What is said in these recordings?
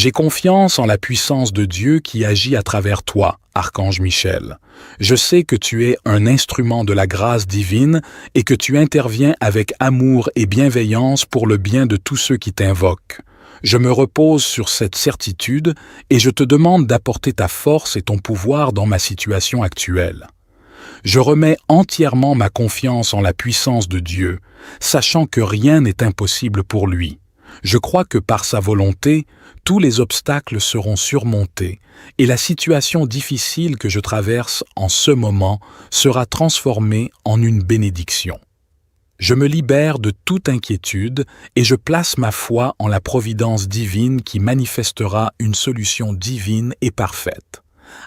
J'ai confiance en la puissance de Dieu qui agit à travers toi, Archange Michel. Je sais que tu es un instrument de la grâce divine et que tu interviens avec amour et bienveillance pour le bien de tous ceux qui t'invoquent. Je me repose sur cette certitude et je te demande d'apporter ta force et ton pouvoir dans ma situation actuelle. Je remets entièrement ma confiance en la puissance de Dieu, sachant que rien n'est impossible pour lui. Je crois que par sa volonté, tous les obstacles seront surmontés et la situation difficile que je traverse en ce moment sera transformée en une bénédiction. Je me libère de toute inquiétude et je place ma foi en la providence divine qui manifestera une solution divine et parfaite.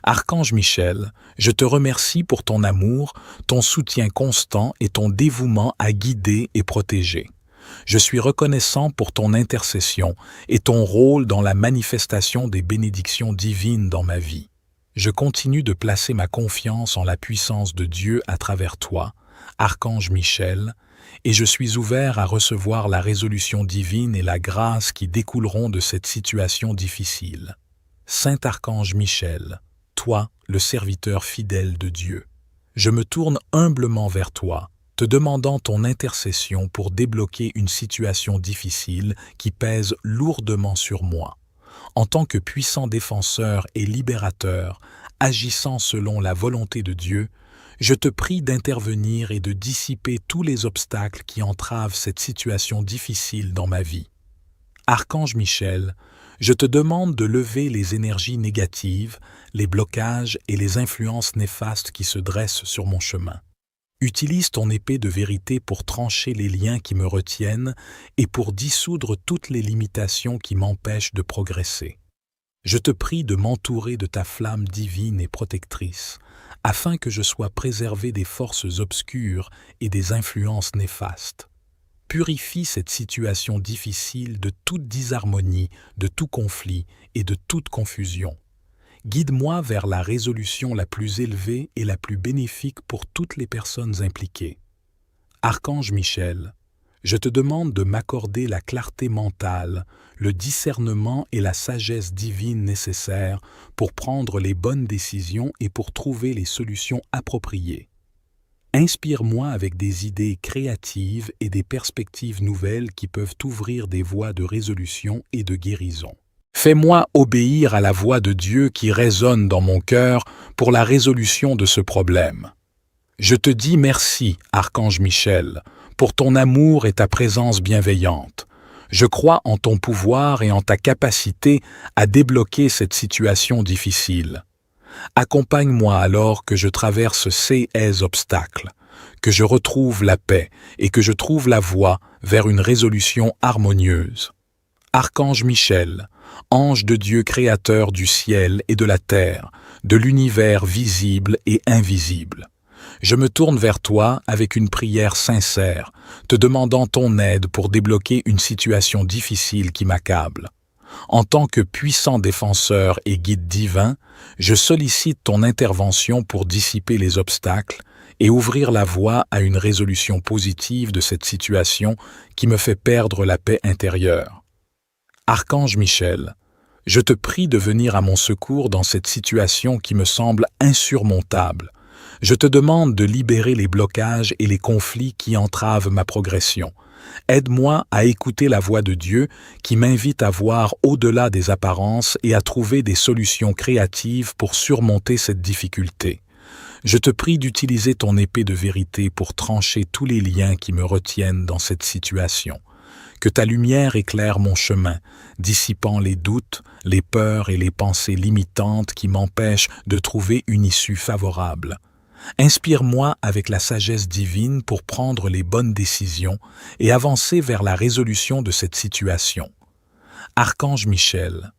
Archange Michel, je te remercie pour ton amour, ton soutien constant et ton dévouement à guider et protéger. Je suis reconnaissant pour ton intercession et ton rôle dans la manifestation des bénédictions divines dans ma vie. Je continue de placer ma confiance en la puissance de Dieu à travers toi, Archange Michel, et je suis ouvert à recevoir la résolution divine et la grâce qui découleront de cette situation difficile. Saint Archange Michel, toi, le serviteur fidèle de Dieu, je me tourne humblement vers toi, te demandant ton intercession pour débloquer une situation difficile qui pèse lourdement sur moi. En tant que puissant défenseur et libérateur, agissant selon la volonté de Dieu, je te prie d'intervenir et de dissiper tous les obstacles qui entravent cette situation difficile dans ma vie. Archange Michel, je te demande de lever les énergies négatives, les blocages et les influences néfastes qui se dressent sur mon chemin. Utilise ton épée de vérité pour trancher les liens qui me retiennent et pour dissoudre toutes les limitations qui m'empêchent de progresser. Je te prie de m'entourer de ta flamme divine et protectrice, afin que je sois préservé des forces obscures et des influences néfastes. Purifie cette situation difficile de toute disharmonie, de tout conflit et de toute confusion. Guide-moi vers la résolution la plus élevée et la plus bénéfique pour toutes les personnes impliquées. Archange Michel, je te demande de m'accorder la clarté mentale, le discernement et la sagesse divine nécessaires pour prendre les bonnes décisions et pour trouver les solutions appropriées. Inspire-moi avec des idées créatives et des perspectives nouvelles qui peuvent ouvrir des voies de résolution et de guérison. Fais-moi obéir à la voix de Dieu qui résonne dans mon cœur pour la résolution de ce problème. Je te dis merci, Archange Michel, pour ton amour et ta présence bienveillante. Je crois en ton pouvoir et en ta capacité à débloquer cette situation difficile. Accompagne-moi alors que je traverse ces obstacles, que je retrouve la paix et que je trouve la voie vers une résolution harmonieuse. Archange Michel, ange de Dieu créateur du ciel et de la terre, de l'univers visible et invisible, je me tourne vers toi avec une prière sincère, te demandant ton aide pour débloquer une situation difficile qui m'accable. En tant que puissant défenseur et guide divin, je sollicite ton intervention pour dissiper les obstacles et ouvrir la voie à une résolution positive de cette situation qui me fait perdre la paix intérieure. Archange Michel, je te prie de venir à mon secours dans cette situation qui me semble insurmontable. Je te demande de libérer les blocages et les conflits qui entravent ma progression. Aide-moi à écouter la voix de Dieu qui m'invite à voir au-delà des apparences et à trouver des solutions créatives pour surmonter cette difficulté. Je te prie d'utiliser ton épée de vérité pour trancher tous les liens qui me retiennent dans cette situation. Que ta lumière éclaire mon chemin, dissipant les doutes, les peurs et les pensées limitantes qui m'empêchent de trouver une issue favorable. Inspire-moi avec la sagesse divine pour prendre les bonnes décisions et avancer vers la résolution de cette situation. Archange Michel,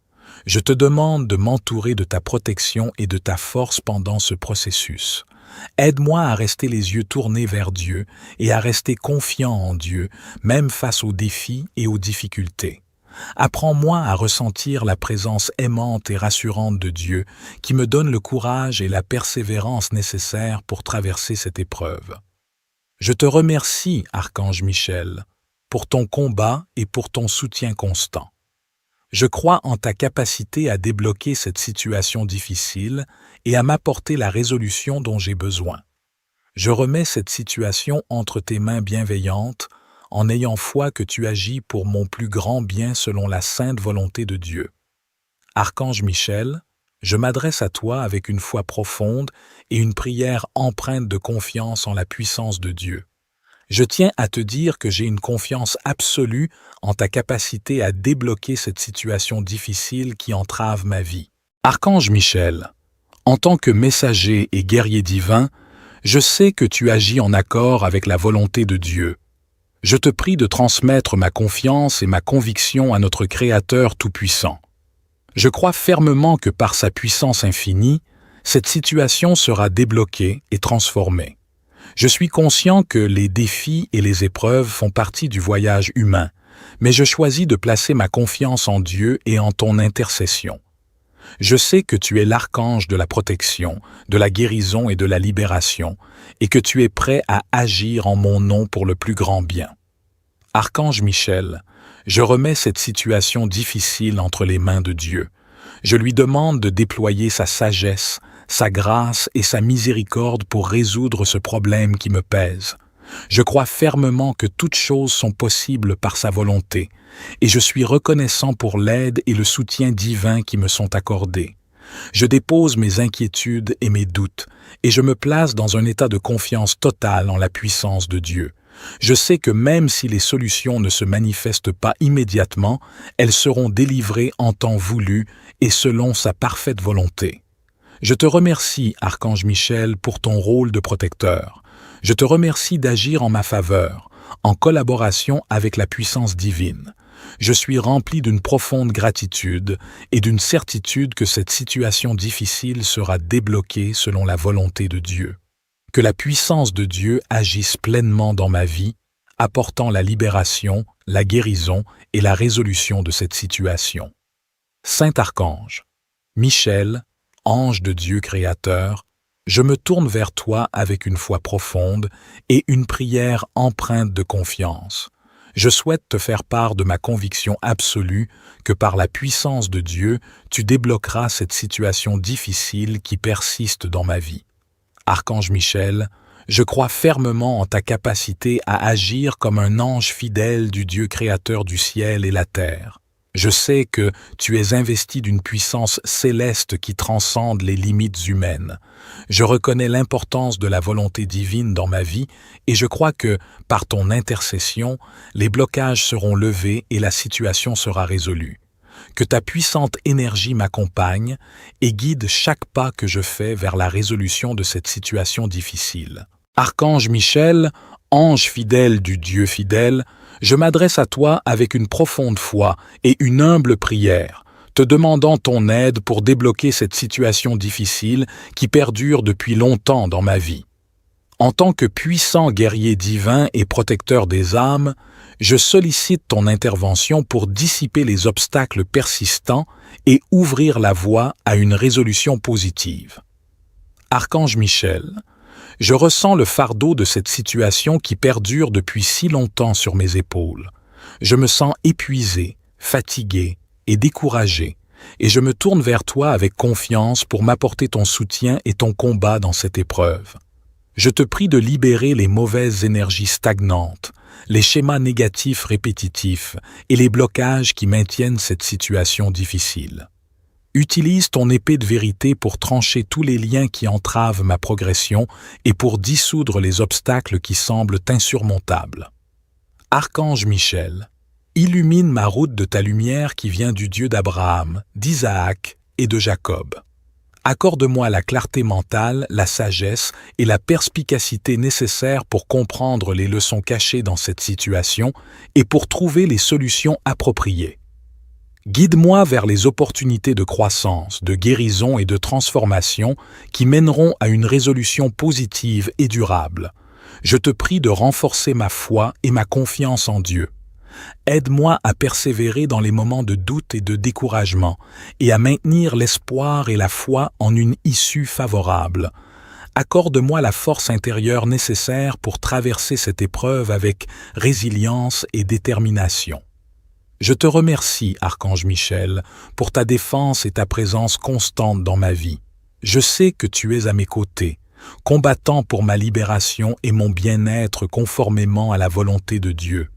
je te demande de m'entourer de ta protection et de ta force pendant ce processus. Aide-moi à rester les yeux tournés vers Dieu et à rester confiant en Dieu, même face aux défis et aux difficultés. Apprends-moi à ressentir la présence aimante et rassurante de Dieu qui me donne le courage et la persévérance nécessaires pour traverser cette épreuve. Je te remercie, Archange Michel, pour ton combat et pour ton soutien constant. Je crois en ta capacité à débloquer cette situation difficile et à m'apporter la résolution dont j'ai besoin. Je remets cette situation entre tes mains bienveillantes, en ayant foi que tu agis pour mon plus grand bien selon la sainte volonté de Dieu. Archange Michel, je m'adresse à toi avec une foi profonde et une prière empreinte de confiance en la puissance de Dieu. Je tiens à te dire que j'ai une confiance absolue en ta capacité à débloquer cette situation difficile qui entrave ma vie. Archange Michel, en tant que messager et guerrier divin, je sais que tu agis en accord avec la volonté de Dieu. Je te prie de transmettre ma confiance et ma conviction à notre Créateur Tout-Puissant. Je crois fermement que par sa puissance infinie, cette situation sera débloquée et transformée. Je suis conscient que les défis et les épreuves font partie du voyage humain, mais je choisis de placer ma confiance en Dieu et en ton intercession. Je sais que tu es l'archange de la protection, de la guérison et de la libération, et que tu es prêt à agir en mon nom pour le plus grand bien. Archange Michel, je remets cette situation difficile entre les mains de Dieu. Je lui demande de déployer sa sagesse, sa grâce et sa miséricorde pour résoudre ce problème qui me pèse. Je crois fermement que toutes choses sont possibles par sa volonté, et je suis reconnaissant pour l'aide et le soutien divin qui me sont accordés. Je dépose mes inquiétudes et mes doutes, et je me place dans un état de confiance totale en la puissance de Dieu. Je sais que même si les solutions ne se manifestent pas immédiatement, elles seront délivrées en temps voulu et selon sa parfaite volonté. Je te remercie, Archange Michel, pour ton rôle de protecteur. Je te remercie d'agir en ma faveur, en collaboration avec la puissance divine. Je suis rempli d'une profonde gratitude et d'une certitude que cette situation difficile sera débloquée selon la volonté de Dieu. Que la puissance de Dieu agisse pleinement dans ma vie, apportant la libération, la guérison et la résolution de cette situation. Saint Archange, Michel, ange de Dieu créateur, je me tourne vers toi avec une foi profonde et une prière empreinte de confiance. Je souhaite te faire part de ma conviction absolue que par la puissance de Dieu, tu débloqueras cette situation difficile qui persiste dans ma vie. Archange Michel, je crois fermement en ta capacité à agir comme un ange fidèle du Dieu créateur du ciel et la terre. Je sais que tu es investi d'une puissance céleste qui transcende les limites humaines. Je reconnais l'importance de la volonté divine dans ma vie et je crois que, par ton intercession, les blocages seront levés et la situation sera résolue. Que ta puissante énergie m'accompagne et guide chaque pas que je fais vers la résolution de cette situation difficile. Archange Michel, ange fidèle du Dieu fidèle, je m'adresse à toi avec une profonde foi et une humble prière, te demandant ton aide pour débloquer cette situation difficile qui perdure depuis longtemps dans ma vie. En tant que puissant guerrier divin et protecteur des âmes, je sollicite ton intervention pour dissiper les obstacles persistants et ouvrir la voie à une résolution positive. Archange Michel, je ressens le fardeau de cette situation qui perdure depuis si longtemps sur mes épaules. Je me sens épuisé, fatigué et découragé, et je me tourne vers toi avec confiance pour m'apporter ton soutien et ton combat dans cette épreuve. Je te prie de libérer les mauvaises énergies stagnantes, les schémas négatifs répétitifs et les blocages qui maintiennent cette situation difficile. Utilise ton épée de vérité pour trancher tous les liens qui entravent ma progression et pour dissoudre les obstacles qui semblent insurmontables. Archange Michel, illumine ma route de ta lumière qui vient du Dieu d'Abraham, d'Isaac et de Jacob. Accorde-moi la clarté mentale, la sagesse et la perspicacité nécessaires pour comprendre les leçons cachées dans cette situation et pour trouver les solutions appropriées. Guide-moi vers les opportunités de croissance, de guérison et de transformation qui mèneront à une résolution positive et durable. Je te prie de renforcer ma foi et ma confiance en Dieu. Aide-moi à persévérer dans les moments de doute et de découragement et à maintenir l'espoir et la foi en une issue favorable. Accorde-moi la force intérieure nécessaire pour traverser cette épreuve avec résilience et détermination. Je te remercie, Archange Michel, pour ta défense et ta présence constante dans ma vie. Je sais que tu es à mes côtés, combattant pour ma libération et mon bien-être conformément à la volonté de Dieu.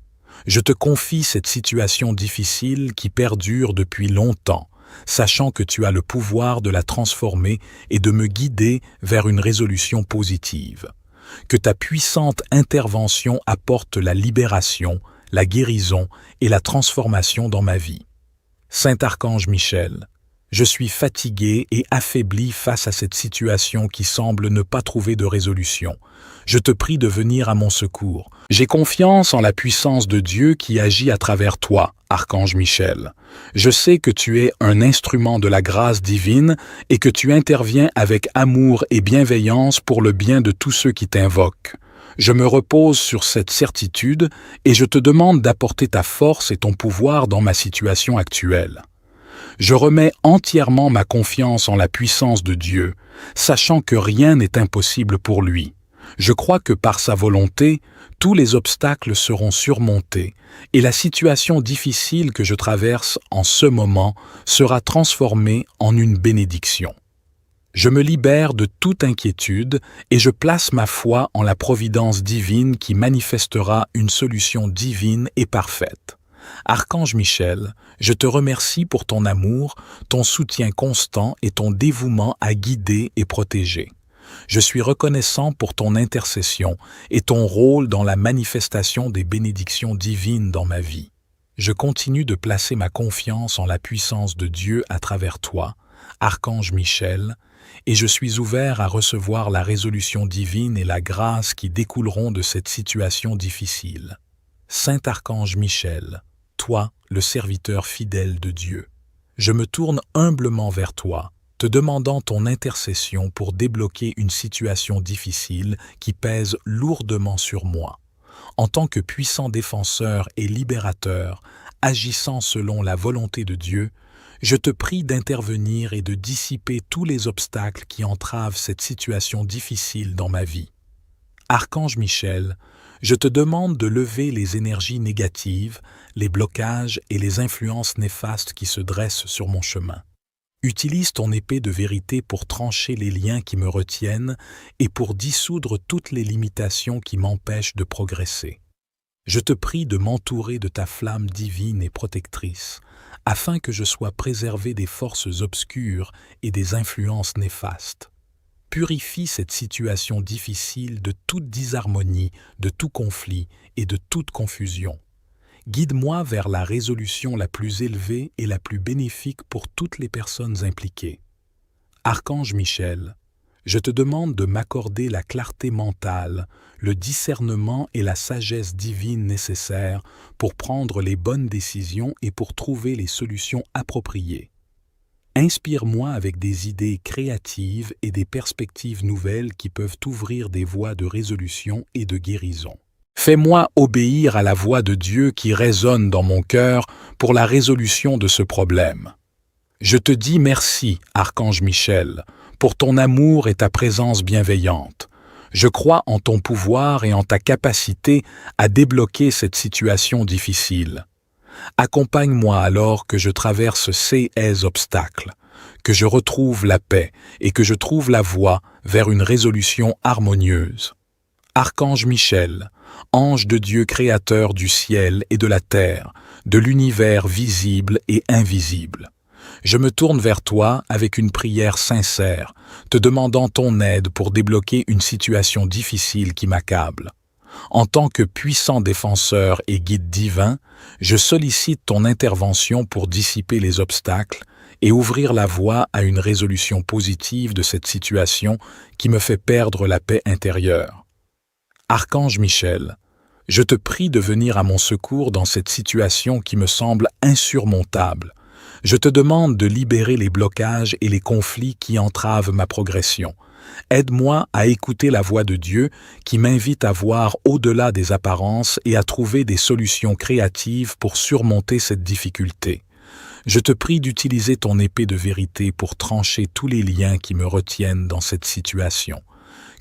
Je te confie cette situation difficile qui perdure depuis longtemps, sachant que tu as le pouvoir de la transformer et de me guider vers une résolution positive. Que ta puissante intervention apporte la libération, la guérison et la transformation dans ma vie. Saint Archange Michel, je suis fatigué et affaibli face à cette situation qui semble ne pas trouver de résolution. Je te prie de venir à mon secours. J'ai confiance en la puissance de Dieu qui agit à travers toi, Archange Michel. Je sais que tu es un instrument de la grâce divine et que tu interviens avec amour et bienveillance pour le bien de tous ceux qui t'invoquent. Je me repose sur cette certitude et je te demande d'apporter ta force et ton pouvoir dans ma situation actuelle. Je remets entièrement ma confiance en la puissance de Dieu, sachant que rien n'est impossible pour lui. Je crois que par sa volonté, tous les obstacles seront surmontés et la situation difficile que je traverse en ce moment sera transformée en une bénédiction. Je me libère de toute inquiétude et je place ma foi en la providence divine qui manifestera une solution divine et parfaite. Archange Michel, je te remercie pour ton amour, ton soutien constant et ton dévouement à guider et protéger. Je suis reconnaissant pour ton intercession et ton rôle dans la manifestation des bénédictions divines dans ma vie. Je continue de placer ma confiance en la puissance de Dieu à travers toi, Archange Michel, et je suis ouvert à recevoir la résolution divine et la grâce qui découleront de cette situation difficile. Saint Archange Michel, toi, le serviteur fidèle de Dieu, je me tourne humblement vers toi, te demandant ton intercession pour débloquer une situation difficile qui pèse lourdement sur moi. En tant que puissant défenseur et libérateur, agissant selon la volonté de Dieu, je te prie d'intervenir et de dissiper tous les obstacles qui entravent cette situation difficile dans ma vie. Archange Michel, je te demande de lever les énergies négatives, les blocages et les influences néfastes qui se dressent sur mon chemin. Utilise ton épée de vérité pour trancher les liens qui me retiennent et pour dissoudre toutes les limitations qui m'empêchent de progresser. Je te prie de m'entourer de ta flamme divine et protectrice, afin que je sois préservé des forces obscures et des influences néfastes. Purifie cette situation difficile de toute disharmonie, de tout conflit et de toute confusion. Guide-moi vers la résolution la plus élevée et la plus bénéfique pour toutes les personnes impliquées. Archange Michel, je te demande de m'accorder la clarté mentale, le discernement et la sagesse divine nécessaires pour prendre les bonnes décisions et pour trouver les solutions appropriées. Inspire-moi avec des idées créatives et des perspectives nouvelles qui peuvent ouvrir des voies de résolution et de guérison. Fais-moi obéir à la voix de Dieu qui résonne dans mon cœur pour la résolution de ce problème. Je te dis merci, Archange Michel, pour ton amour et ta présence bienveillante. Je crois en ton pouvoir et en ta capacité à débloquer cette situation difficile. Accompagne-moi alors que je traverse ces obstacles, que je retrouve la paix et que je trouve la voie vers une résolution harmonieuse. Archange Michel, ange de Dieu créateur du ciel et de la terre, de l'univers visible et invisible, je me tourne vers toi avec une prière sincère, te demandant ton aide pour débloquer une situation difficile qui m'accable. En tant que puissant défenseur et guide divin, je sollicite ton intervention pour dissiper les obstacles et ouvrir la voie à une résolution positive de cette situation qui me fait perdre la paix intérieure. Archange Michel, je te prie de venir à mon secours dans cette situation qui me semble insurmontable. Je te demande de libérer les blocages et les conflits qui entravent ma progression. Aide-moi à écouter la voix de Dieu qui m'invite à voir au-delà des apparences et à trouver des solutions créatives pour surmonter cette difficulté. Je te prie d'utiliser ton épée de vérité pour trancher tous les liens qui me retiennent dans cette situation.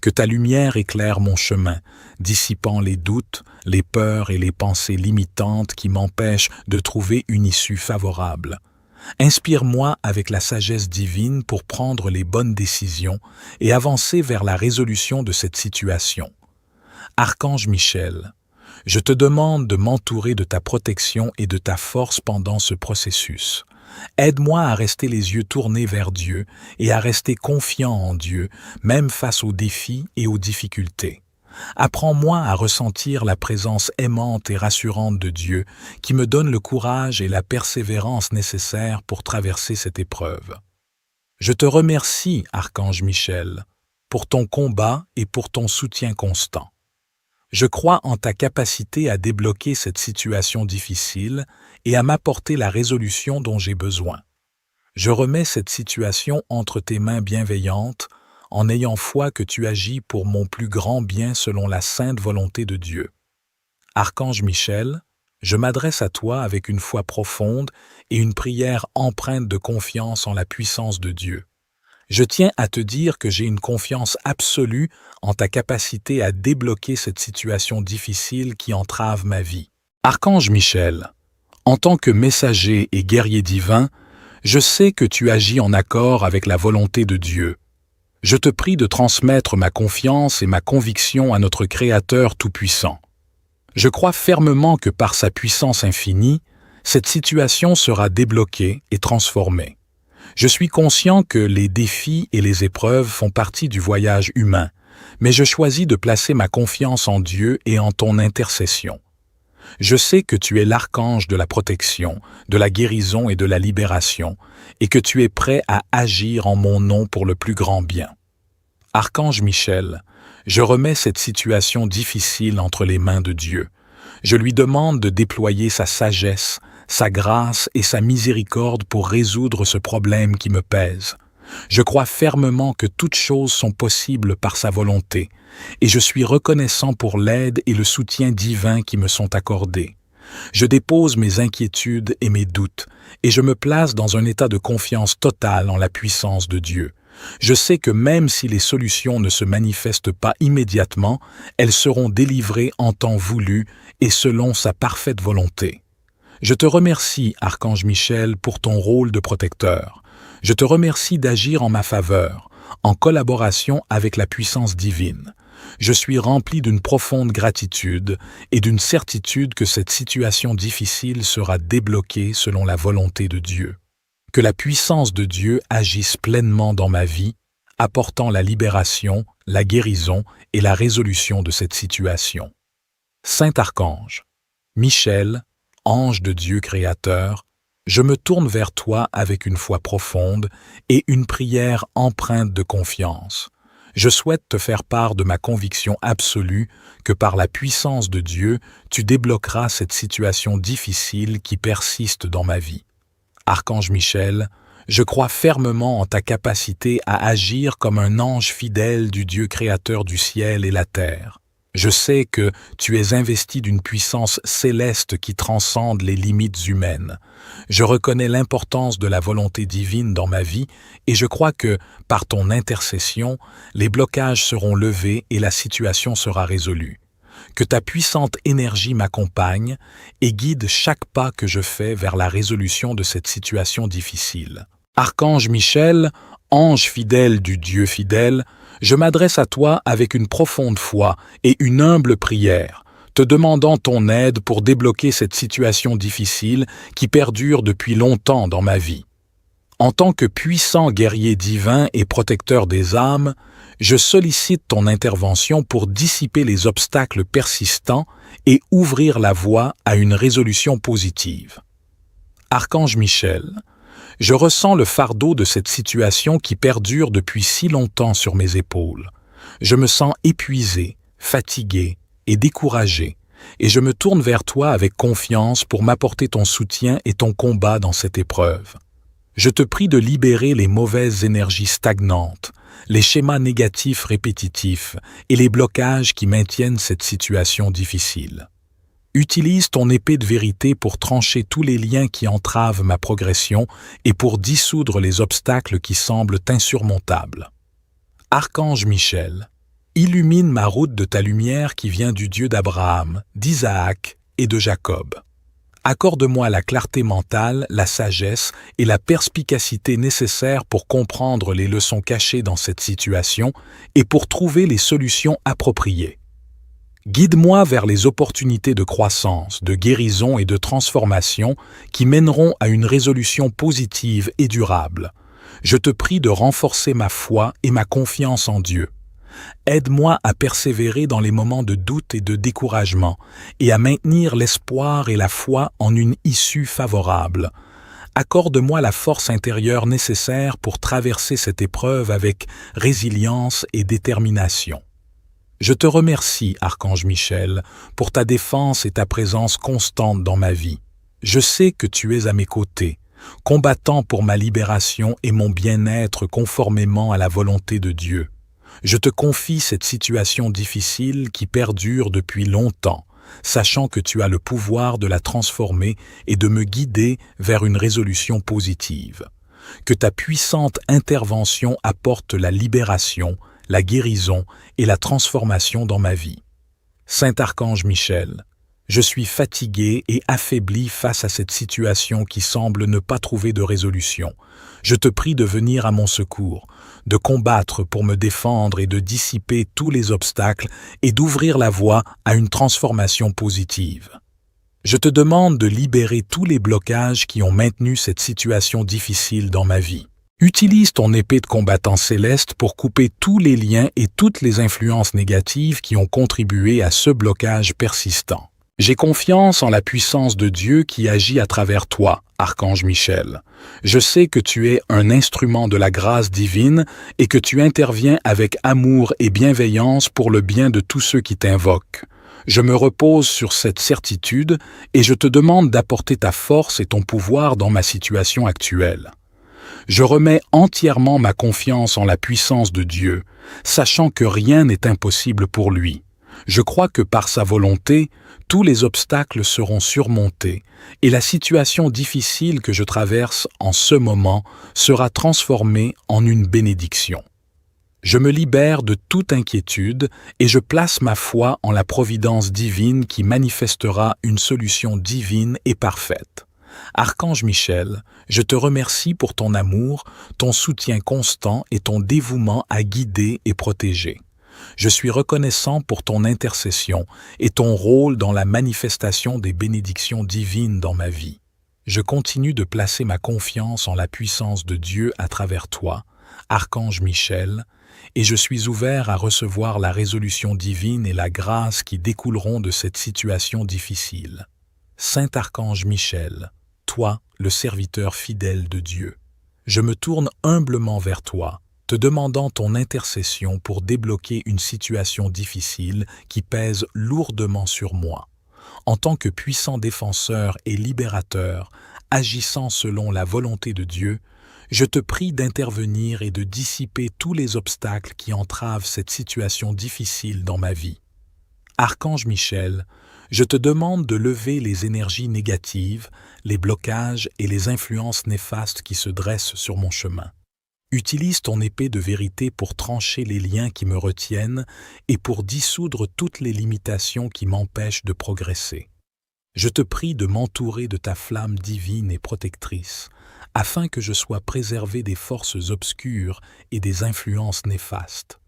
Que ta lumière éclaire mon chemin, dissipant les doutes, les peurs et les pensées limitantes qui m'empêchent de trouver une issue favorable. Inspire-moi avec la sagesse divine pour prendre les bonnes décisions et avancer vers la résolution de cette situation. Archange Michel, je te demande de m'entourer de ta protection et de ta force pendant ce processus. Aide-moi à rester les yeux tournés vers Dieu et à rester confiant en Dieu, même face aux défis et aux difficultés. Apprends-moi à ressentir la présence aimante et rassurante de Dieu qui me donne le courage et la persévérance nécessaires pour traverser cette épreuve. Je te remercie, Archange Michel, pour ton combat et pour ton soutien constant. Je crois en ta capacité à débloquer cette situation difficile et à m'apporter la résolution dont j'ai besoin. Je remets cette situation entre tes mains bienveillantes, en ayant foi que tu agis pour mon plus grand bien selon la sainte volonté de Dieu. Archange Michel, je m'adresse à toi avec une foi profonde et une prière empreinte de confiance en la puissance de Dieu. Je tiens à te dire que j'ai une confiance absolue en ta capacité à débloquer cette situation difficile qui entrave ma vie. Archange Michel, en tant que messager et guerrier divin, je sais que tu agis en accord avec la volonté de Dieu. Je te prie de transmettre ma confiance et ma conviction à notre Créateur Tout-Puissant. Je crois fermement que par sa puissance infinie, cette situation sera débloquée et transformée. Je suis conscient que les défis et les épreuves font partie du voyage humain, mais je choisis de placer ma confiance en Dieu et en ton intercession. Je sais que tu es l'archange de la protection, de la guérison et de la libération, et que tu es prêt à agir en mon nom pour le plus grand bien. Archange Michel, je remets cette situation difficile entre les mains de Dieu. Je lui demande de déployer sa sagesse, sa grâce et sa miséricorde pour résoudre ce problème qui me pèse. Je crois fermement que toutes choses sont possibles par sa volonté, et je suis reconnaissant pour l'aide et le soutien divin qui me sont accordés. Je dépose mes inquiétudes et mes doutes, et je me place dans un état de confiance totale en la puissance de Dieu. Je sais que même si les solutions ne se manifestent pas immédiatement, elles seront délivrées en temps voulu et selon sa parfaite volonté. Je te remercie, Archange Michel, pour ton rôle de protecteur. Je te remercie d'agir en ma faveur, en collaboration avec la puissance divine. Je suis rempli d'une profonde gratitude et d'une certitude que cette situation difficile sera débloquée selon la volonté de Dieu. Que la puissance de Dieu agisse pleinement dans ma vie, apportant la libération, la guérison et la résolution de cette situation. Saint Archange, Michel, ange de Dieu créateur, je me tourne vers toi avec une foi profonde et une prière empreinte de confiance. Je souhaite te faire part de ma conviction absolue que par la puissance de Dieu, tu débloqueras cette situation difficile qui persiste dans ma vie. Archange Michel, je crois fermement en ta capacité à agir comme un ange fidèle du Dieu créateur du ciel et la terre. Je sais que tu es investi d'une puissance céleste qui transcende les limites humaines. Je reconnais l'importance de la volonté divine dans ma vie et je crois que, par ton intercession, les blocages seront levés et la situation sera résolue. Que ta puissante énergie m'accompagne et guide chaque pas que je fais vers la résolution de cette situation difficile. Archange Michel, ange fidèle du Dieu fidèle, je m'adresse à toi avec une profonde foi et une humble prière, te demandant ton aide pour débloquer cette situation difficile qui perdure depuis longtemps dans ma vie. En tant que puissant guerrier divin et protecteur des âmes, je sollicite ton intervention pour dissiper les obstacles persistants et ouvrir la voie à une résolution positive. Archange Michel, je ressens le fardeau de cette situation qui perdure depuis si longtemps sur mes épaules. Je me sens épuisé, fatigué et découragé, et je me tourne vers toi avec confiance pour m'apporter ton soutien et ton combat dans cette épreuve. Je te prie de libérer les mauvaises énergies stagnantes, les schémas négatifs répétitifs et les blocages qui maintiennent cette situation difficile. Utilise ton épée de vérité pour trancher tous les liens qui entravent ma progression et pour dissoudre les obstacles qui semblent insurmontables. Archange Michel, Illumine ma route de ta lumière qui vient du Dieu d'Abraham, d'Isaac et de Jacob. Accorde-moi la clarté mentale, la sagesse et la perspicacité nécessaires pour comprendre les leçons cachées dans cette situation et pour trouver les solutions appropriées. Guide-moi vers les opportunités de croissance, de guérison et de transformation qui mèneront à une résolution positive et durable. Je te prie de renforcer ma foi et ma confiance en Dieu. Aide-moi à persévérer dans les moments de doute et de découragement et à maintenir l'espoir et la foi en une issue favorable. Accorde-moi la force intérieure nécessaire pour traverser cette épreuve avec résilience et détermination. Je te remercie, Archange Michel, pour ta défense et ta présence constante dans ma vie. Je sais que tu es à mes côtés, combattant pour ma libération et mon bien-être conformément à la volonté de Dieu. Je te confie cette situation difficile qui perdure depuis longtemps, sachant que tu as le pouvoir de la transformer et de me guider vers une résolution positive. Que ta puissante intervention apporte la libération, la guérison et la transformation dans ma vie. Saint Archange Michel, je suis fatigué et affaibli face à cette situation qui semble ne pas trouver de résolution. Je te prie de venir à mon secours, de combattre pour me défendre et de dissiper tous les obstacles et d'ouvrir la voie à une transformation positive. Je te demande de libérer tous les blocages qui ont maintenu cette situation difficile dans ma vie. Utilise ton épée de combattant céleste pour couper tous les liens et toutes les influences négatives qui ont contribué à ce blocage persistant. J'ai confiance en la puissance de Dieu qui agit à travers toi, Archange Michel. Je sais que tu es un instrument de la grâce divine et que tu interviens avec amour et bienveillance pour le bien de tous ceux qui t'invoquent. Je me repose sur cette certitude et je te demande d'apporter ta force et ton pouvoir dans ma situation actuelle. Je remets entièrement ma confiance en la puissance de Dieu, sachant que rien n'est impossible pour lui. Je crois que par sa volonté, tous les obstacles seront surmontés et la situation difficile que je traverse en ce moment sera transformée en une bénédiction. Je me libère de toute inquiétude et je place ma foi en la providence divine qui manifestera une solution divine et parfaite. Archange Michel, je te remercie pour ton amour, ton soutien constant et ton dévouement à guider et protéger. Je suis reconnaissant pour ton intercession et ton rôle dans la manifestation des bénédictions divines dans ma vie. Je continue de placer ma confiance en la puissance de Dieu à travers toi, Archange Michel, et je suis ouvert à recevoir la résolution divine et la grâce qui découleront de cette situation difficile. Saint Archange Michel, toi, le serviteur fidèle de Dieu, je me tourne humblement vers toi, te demandant ton intercession pour débloquer une situation difficile qui pèse lourdement sur moi. En tant que puissant défenseur et libérateur, agissant selon la volonté de Dieu, je te prie d'intervenir et de dissiper tous les obstacles qui entravent cette situation difficile dans ma vie. Archange Michel, je te demande de lever les énergies négatives, les blocages et les influences néfastes qui se dressent sur mon chemin. Utilise ton épée de vérité pour trancher les liens qui me retiennent et pour dissoudre toutes les limitations qui m'empêchent de progresser. Je te prie de m'entourer de ta flamme divine et protectrice, afin que je sois préservé des forces obscures et des influences néfastes.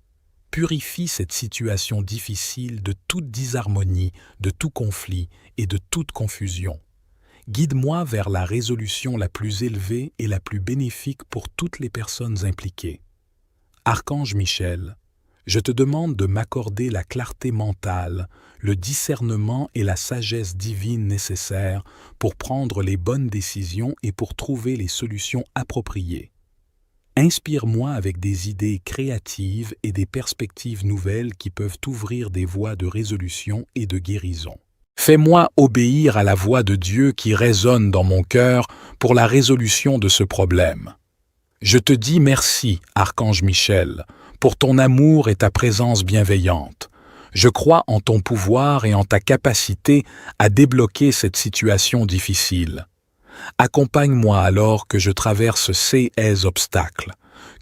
Purifie cette situation difficile de toute disharmonie, de tout conflit et de toute confusion. Guide-moi vers la résolution la plus élevée et la plus bénéfique pour toutes les personnes impliquées. Archange Michel, je te demande de m'accorder la clarté mentale, le discernement et la sagesse divine nécessaires pour prendre les bonnes décisions et pour trouver les solutions appropriées. Inspire-moi avec des idées créatives et des perspectives nouvelles qui peuvent ouvrir des voies de résolution et de guérison. Fais-moi obéir à la voix de Dieu qui résonne dans mon cœur pour la résolution de ce problème. Je te dis merci, Archange Michel, pour ton amour et ta présence bienveillante. Je crois en ton pouvoir et en ta capacité à débloquer cette situation difficile. Accompagne-moi alors que je traverse ces obstacles,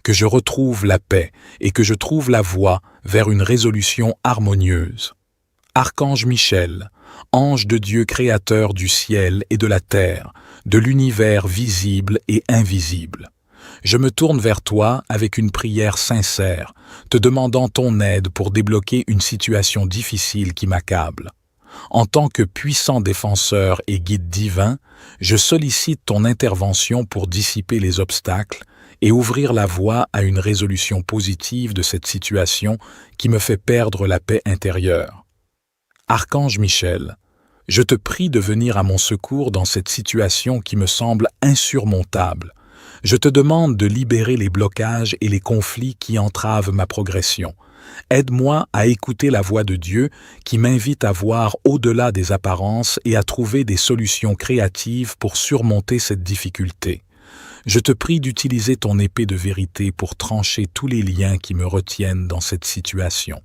que je retrouve la paix et que je trouve la voie vers une résolution harmonieuse. Archange Michel, ange de Dieu créateur du ciel et de la terre, de l'univers visible et invisible. Je me tourne vers toi avec une prière sincère, te demandant ton aide pour débloquer une situation difficile qui m'accable. En tant que puissant défenseur et guide divin, je sollicite ton intervention pour dissiper les obstacles et ouvrir la voie à une résolution positive de cette situation qui me fait perdre la paix intérieure. Archange Michel, je te prie de venir à mon secours dans cette situation qui me semble insurmontable. Je te demande de libérer les blocages et les conflits qui entravent ma progression. Aide-moi à écouter la voix de Dieu qui m'invite à voir au-delà des apparences et à trouver des solutions créatives pour surmonter cette difficulté. Je te prie d'utiliser ton épée de vérité pour trancher tous les liens qui me retiennent dans cette situation.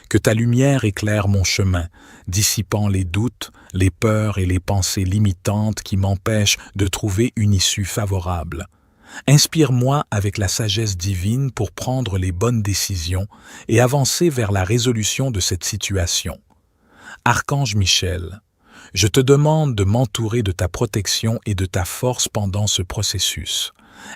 Que ta lumière éclaire mon chemin, dissipant les doutes, les peurs et les pensées limitantes qui m'empêchent de trouver une issue favorable. Inspire-moi avec la sagesse divine pour prendre les bonnes décisions et avancer vers la résolution de cette situation. Archange Michel, je te demande de m'entourer de ta protection et de ta force pendant ce processus.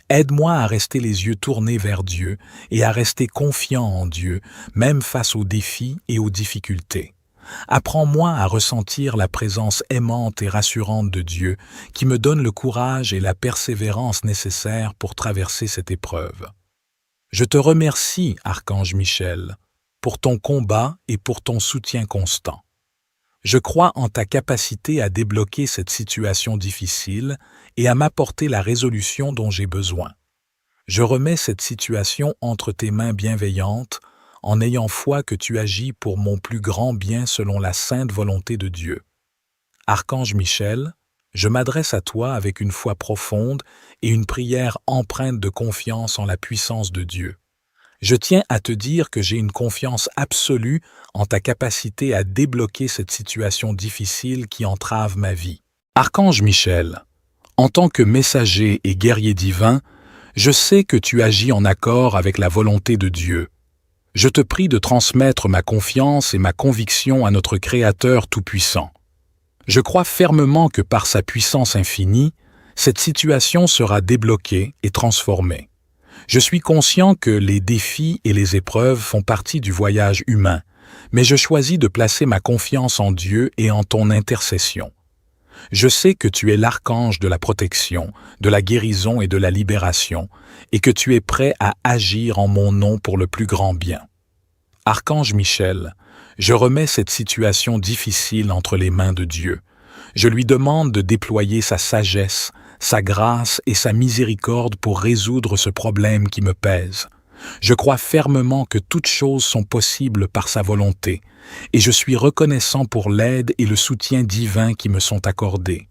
Aide-moi à rester les yeux tournés vers Dieu et à rester confiant en Dieu, même face aux défis et aux difficultés. Apprends-moi à ressentir la présence aimante et rassurante de Dieu qui me donne le courage et la persévérance nécessaires pour traverser cette épreuve. Je te remercie, Archange Michel, pour ton combat et pour ton soutien constant. Je crois en ta capacité à débloquer cette situation difficile et à m'apporter la résolution dont j'ai besoin. Je remets cette situation entre tes mains bienveillantes, en ayant foi que tu agis pour mon plus grand bien selon la sainte volonté de Dieu. Archange Michel, je m'adresse à toi avec une foi profonde et une prière empreinte de confiance en la puissance de Dieu. Je tiens à te dire que j'ai une confiance absolue en ta capacité à débloquer cette situation difficile qui entrave ma vie. Archange Michel, en tant que messager et guerrier divin, je sais que tu agis en accord avec la volonté de Dieu. Je te prie de transmettre ma confiance et ma conviction à notre Créateur Tout-Puissant. Je crois fermement que par sa puissance infinie, cette situation sera débloquée et transformée. Je suis conscient que les défis et les épreuves font partie du voyage humain, mais je choisis de placer ma confiance en Dieu et en ton intercession. Je sais que tu es l'archange de la protection, de la guérison et de la libération, et que tu es prêt à agir en mon nom pour le plus grand bien. Archange Michel, je remets cette situation difficile entre les mains de Dieu. Je lui demande de déployer sa sagesse, sa grâce et sa miséricorde pour résoudre ce problème qui me pèse. Je crois fermement que toutes choses sont possibles par sa volonté, et je suis reconnaissant pour l'aide et le soutien divin qui me sont accordés.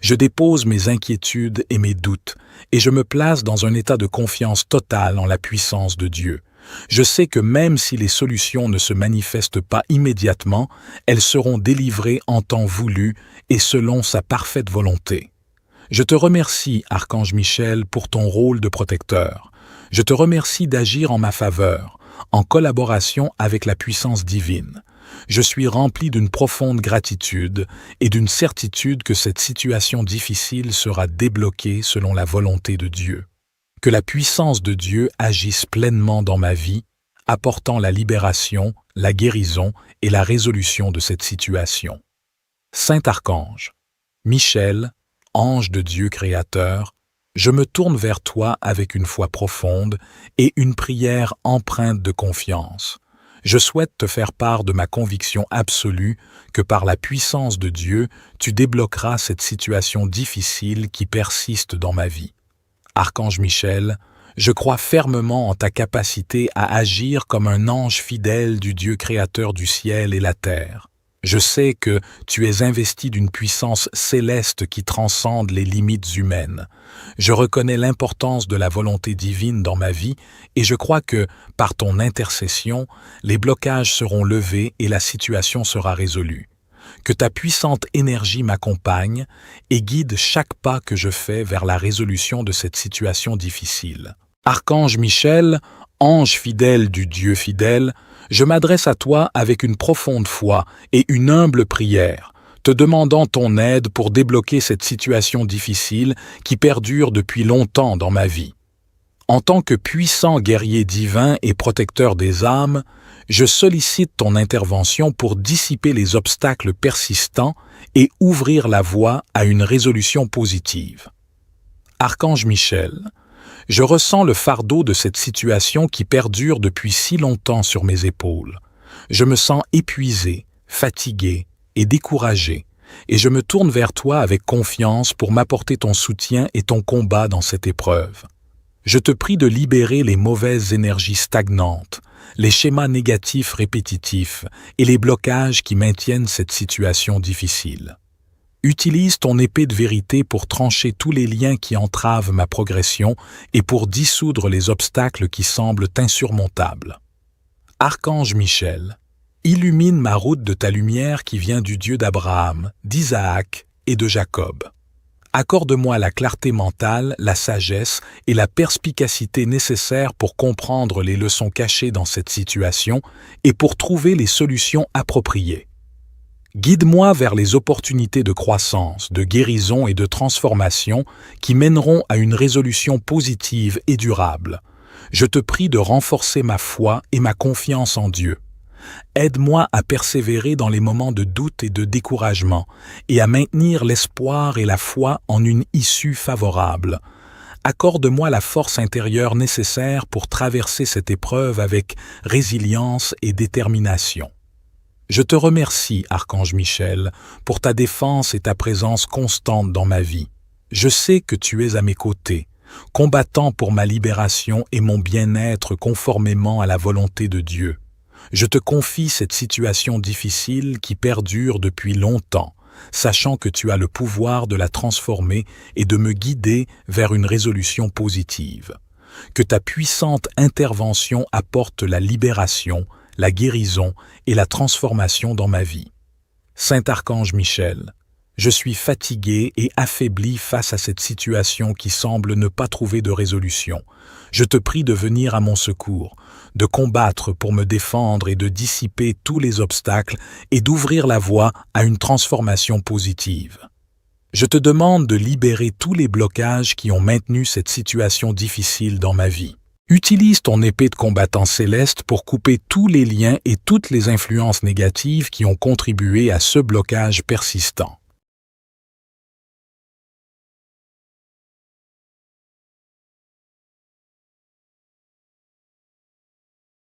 Je dépose mes inquiétudes et mes doutes, et je me place dans un état de confiance totale en la puissance de Dieu. Je sais que même si les solutions ne se manifestent pas immédiatement, elles seront délivrées en temps voulu et selon sa parfaite volonté. Je te remercie, Archange Michel, pour ton rôle de protecteur. Je te remercie d'agir en ma faveur, en collaboration avec la puissance divine. Je suis rempli d'une profonde gratitude et d'une certitude que cette situation difficile sera débloquée selon la volonté de Dieu. Que la puissance de Dieu agisse pleinement dans ma vie, apportant la libération, la guérison et la résolution de cette situation. Saint Archange, Michel, ange de Dieu créateur, je me tourne vers toi avec une foi profonde et une prière empreinte de confiance. Je souhaite te faire part de ma conviction absolue que par la puissance de Dieu, tu débloqueras cette situation difficile qui persiste dans ma vie. Archange Michel, je crois fermement en ta capacité à agir comme un ange fidèle du Dieu créateur du ciel et la terre. Je sais que tu es investi d'une puissance céleste qui transcende les limites humaines. Je reconnais l'importance de la volonté divine dans ma vie et je crois que, par ton intercession, les blocages seront levés et la situation sera résolue. Que ta puissante énergie m'accompagne et guide chaque pas que je fais vers la résolution de cette situation difficile. Archange Michel, Ange fidèle du Dieu fidèle, je m'adresse à toi avec une profonde foi et une humble prière, te demandant ton aide pour débloquer cette situation difficile qui perdure depuis longtemps dans ma vie. En tant que puissant guerrier divin et protecteur des âmes, je sollicite ton intervention pour dissiper les obstacles persistants et ouvrir la voie à une résolution positive. Archange Michel, je ressens le fardeau de cette situation qui perdure depuis si longtemps sur mes épaules. Je me sens épuisé, fatigué et découragé, et je me tourne vers toi avec confiance pour m'apporter ton soutien et ton combat dans cette épreuve. Je te prie de libérer les mauvaises énergies stagnantes, les schémas négatifs répétitifs et les blocages qui maintiennent cette situation difficile. Utilise ton épée de vérité pour trancher tous les liens qui entravent ma progression et pour dissoudre les obstacles qui semblent insurmontables. Archange Michel, illumine ma route de ta lumière qui vient du Dieu d'Abraham, d'Isaac et de Jacob. Accorde-moi la clarté mentale, la sagesse et la perspicacité nécessaires pour comprendre les leçons cachées dans cette situation et pour trouver les solutions appropriées. Guide-moi vers les opportunités de croissance, de guérison et de transformation qui mèneront à une résolution positive et durable. Je te prie de renforcer ma foi et ma confiance en Dieu. Aide-moi à persévérer dans les moments de doute et de découragement et à maintenir l'espoir et la foi en une issue favorable. Accorde-moi la force intérieure nécessaire pour traverser cette épreuve avec résilience et détermination. Je te remercie, Archange Michel, pour ta défense et ta présence constante dans ma vie. Je sais que tu es à mes côtés, combattant pour ma libération et mon bien-être conformément à la volonté de Dieu. Je te confie cette situation difficile qui perdure depuis longtemps, sachant que tu as le pouvoir de la transformer et de me guider vers une résolution positive. Que ta puissante intervention apporte la libération, la guérison et la transformation dans ma vie. Saint Archange Michel, je suis fatigué et affaibli face à cette situation qui semble ne pas trouver de résolution. Je te prie de venir à mon secours, de combattre pour me défendre et de dissiper tous les obstacles et d'ouvrir la voie à une transformation positive. Je te demande de libérer tous les blocages qui ont maintenu cette situation difficile dans ma vie. Utilise ton épée de combattant céleste pour couper tous les liens et toutes les influences négatives qui ont contribué à ce blocage persistant.